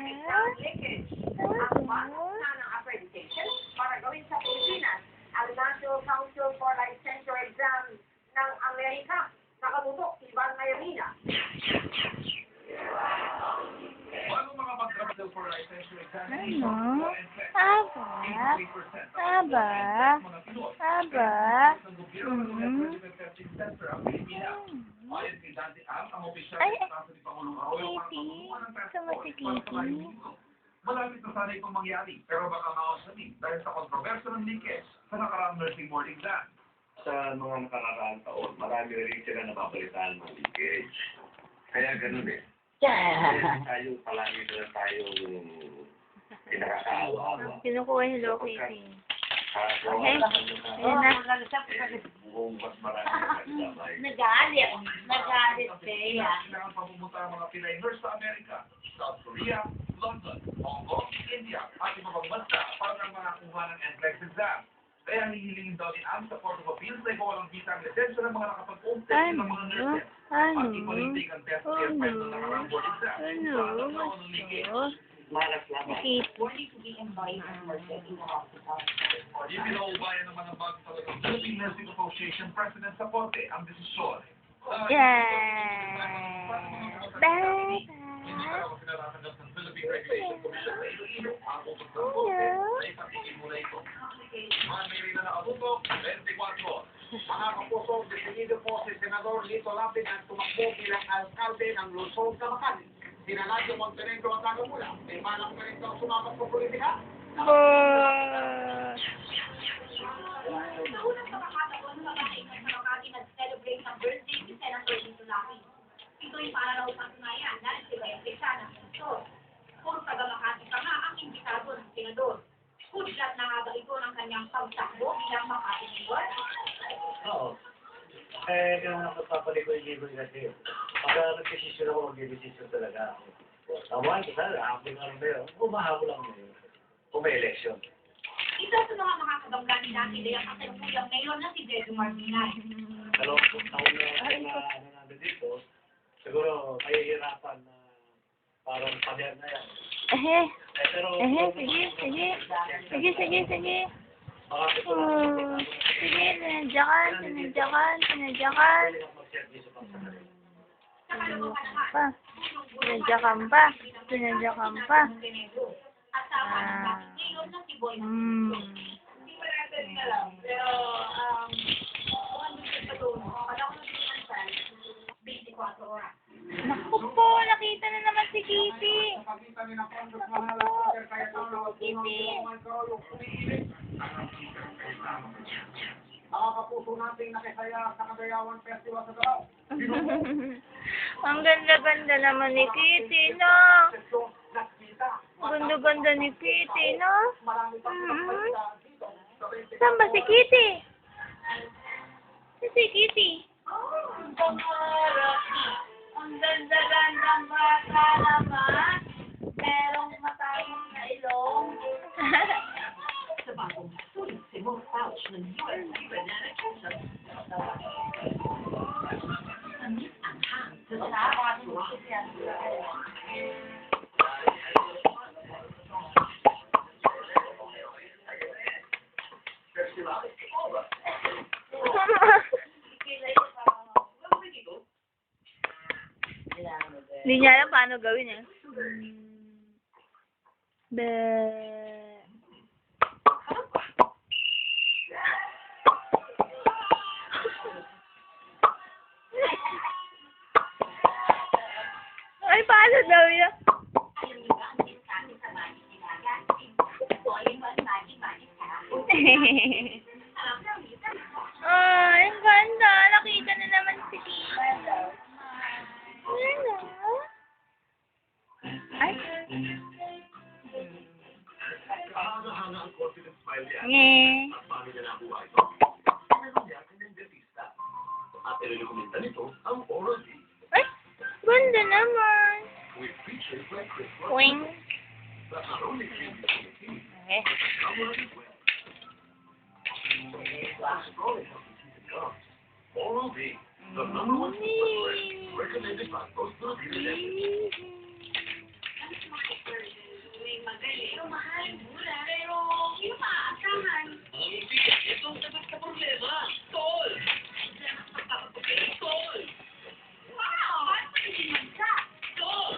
Ang bakuna ng accreditation para gawin sa Pilipinas ang National Council for Licensure Exam ng Amerika. Nakabutok si Van Mayrina. Bago mga mag-travel for licensure exam, Ano? Aba? Ay, Kitty. Sama si Kitty. Malapit na sana itong mangyari, pero baka makasabi dahil sa kontrobersya ng linkage sa nakaraang nursing board exam. Sa mga nakaraang taon, marami rin sila napapalitan ng leakage. Kaya ganun eh. Tayo, palagi na tayong pinakakaawa-awa. Kinukuha yung Hello Kitty. Okay. Ayun na. Buong mas marami na nagdamay. Nagalit. Nagalit siya. Kailangan pamumunta ang mga Pinay nurse sa Amerika, South Korea, London, Hong Kong, India, at iba pang bansa para ng mga kuha ng NCLEX exam. Kaya hihilingin daw ni Am sa Court of Appeals na ikaw walang visa ang lisensya ng mga nakapag-open ng mga nurses. At ipalintig ang test ng ng nakarang board exam. Para sa ng linkage. Malas lamang. Kitty. Ipinaubayan naman ng bagong talagang Philippine Nursing Association President sa Korte ang desisyon. Yeah. Bye. Hindi ka naman pinaratanggap ng Philippine Regulation Commission sa Iloilo ang utos ng Korte na ipatigil muna ito. Mga may na nakabuto, 24. Mga kapuso, definido po si Senador Lito Lapid ang tumakbo bilang alkalde ng Luzon, Camacan. Sinanadyo Montenegro at Tagamula. May malang ka rin daw sumapat sa politika. Sa unang pagkakataon, babae ng Makati nag-celebrate ng birthday ni Senator Lito Lapid. Ito'y para raw patunayan na nagsibayante siya ng senador. Kung taga Makati pa nga ang imbitado ng senador. Kudlat na nga ba ito ng kanyang pagtakbo bilang Makati Mayor? Oo. Eh, kaya nakapapalik ko yung libro kasi. Pagka nag-desisyon ako, mag-desisyon talaga ako. Tawain ko sana, ako nga rin meron. Umahabol lang ngayon. Kung may election. Isa sa mga makakabangga ni dati ay ang kasalukuyang mayor na si Dedo Martinez. Dalawang taon na dito, siguro mahihirapan na parang pader na yan. Pero, Sige. Sige. Sige, sinadyakan. Sinadyakan pa. At sa mga mayor na si Boy Hindi pa natin alam. Pero, kung ano siya pa doon, wala ko nang 24 oras. Naku po, nakita na naman si Kitty. Sa pagitan ni ng Congress Manala, Sir Cayetano, at Pinoy Carolo, umiilit. Mga kapuso nating nakisaya sa Kadayawan Festival sa Galaw. Ang ganda-ganda naman ni Kitty, no? Ang ganda-ganda ni Kitty, no? Saan ba si Kitty? Si Kitty. Ang ganda-gandang bata naman. Merong matayong na ilong. Sa bagong sulit si Mo Pouch ng USC Banana Ketchup. Amit ang hang. Sa nakakasuwa. Hindi niya alam paano gawin eh. Ay, paano daw yun? Ay, ang ganda. Nakita na naman si Tita. Ano? Ay. hanga-hanga ang confident smile niya. At bago niya nakuha ito. Meron niya kanyang dentista. At ililukumintan nito ang Oral-B. Ay, ganda naman. With features like this one. Wing. That not only changes the teeth, Okay. cover as well. Strong healthy teeth and gums. Oral-B, the number one toothbrush brand, recommended by most Filipino dentists. mahal, mura. Pero, hindi pa aasahan. Hindi, ito ang sagot sa problema. Tol! Tol! Wow! Paano pa hindi magsa? Tol!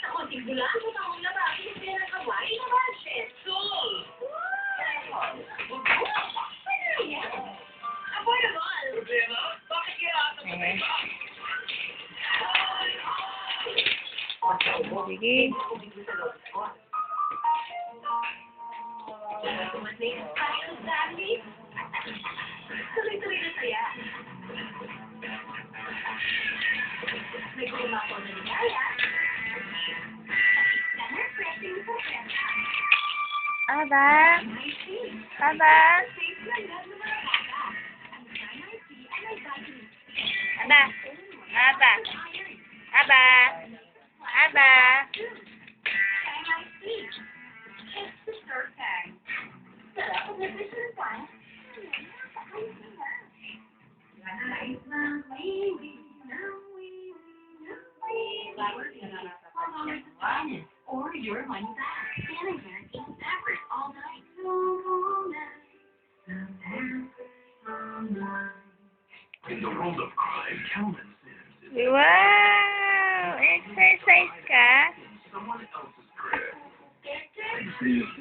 Sa konting bula, sa taong labaki, yung pera ng kawaii na budget. Tol! Ano yan? Affordable. Problema? Bakit kaya ata sa iba? Sige. Tumating ang special Sandy. Tuloy-tuloy na saya. May kurma ko na ligaya. Scanner pressing sa pera. Aba. May fee. Aba. Safe lang yan ng mga bata. Ang scanner fee ay may battery. Aba. Aba. Aba. Aba. MIC. It's the third tag. Sarap ang nutrition pa. Nice na wiwi, na wiwi, na wiwi. Or your money back. Manager in effort all night. In the world of crime, Calvin Sims is Wow! Exercise ka? someone else's crib. Get it?